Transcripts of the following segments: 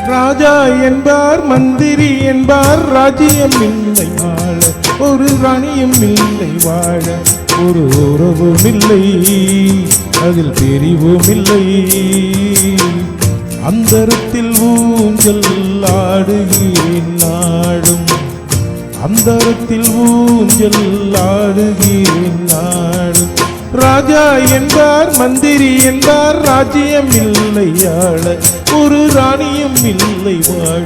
ராஜா என்பார் மந்திரி என்பார் ராஜ்யம் இல்லை வாழ ஒரு ராணியும் இல்லை வாழ ஒரு உறவும் இல்லை அதில் பிரிவும் இல்லை அந்தரத்தில் ஊஞ்சல் ஆடுகிறேன் நாடும் அந்தரத்தில் ஊஞ்சல் ஆடுகிறேன் நாடும் ராஜா என்பார் மந்திரி என்பார் ராஜ்யம் இல்லை ஆள ஒரு ராணியும் இல்லை வாழ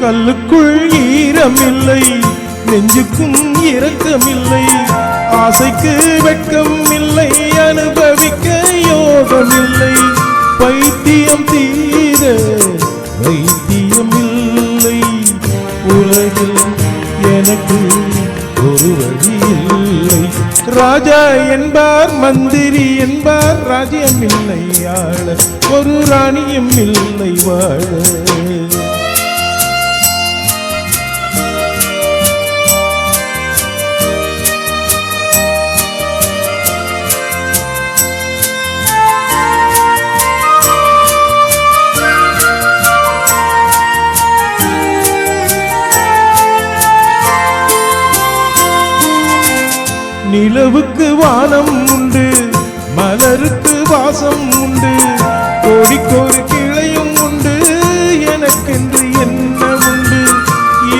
கல்லுக்குள் ஈரமில்லை நெஞ்சுக்கும் இரக்கமில்லை ஆசைக்கு வெட்கம் இல்லை அனுபவிக்க யோகமில்லை பைத்தியம் தீர வைத்தியம் இல்லை உலகில் எனக்கு ஒரு வழி இல்லை ராஜா என்பார் மந்திரி என்பார் ராஜ்யம் இல்லை ஆள ஒரு ராணியும் இல்லை வாழ நிலவுக்கு வானம் உண்டு மலருக்கு வாசம் உண்டு கோடிக்கொரு கிளையும் உண்டு எனக்கென்று என்ன உண்டு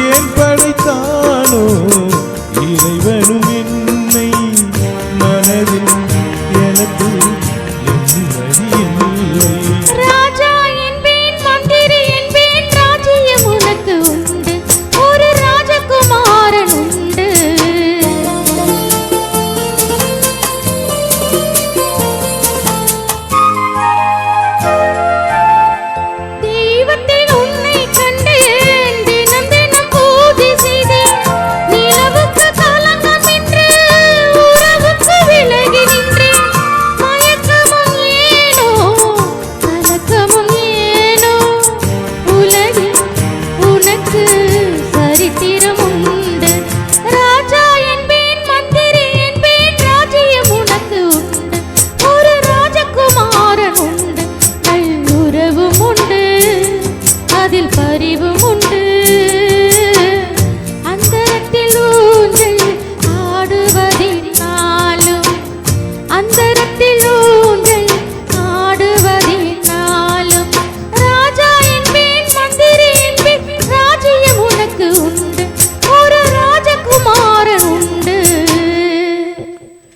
ஏன் படைத்தானோ இறைவனும் என்னை மனதில் எனக்கு நிம்மதி இல்லை ராஜா என்பேன் மந்திரி என்பேன் ராஜ்யம் உனக்கு உண்டு ஒரு ராஜகுமாரன் உண்டு பரிவும் உண்டு அந்தரத்தில் ஊஞ்சல் ஆடுவதினாலும் அந்தரத்தில்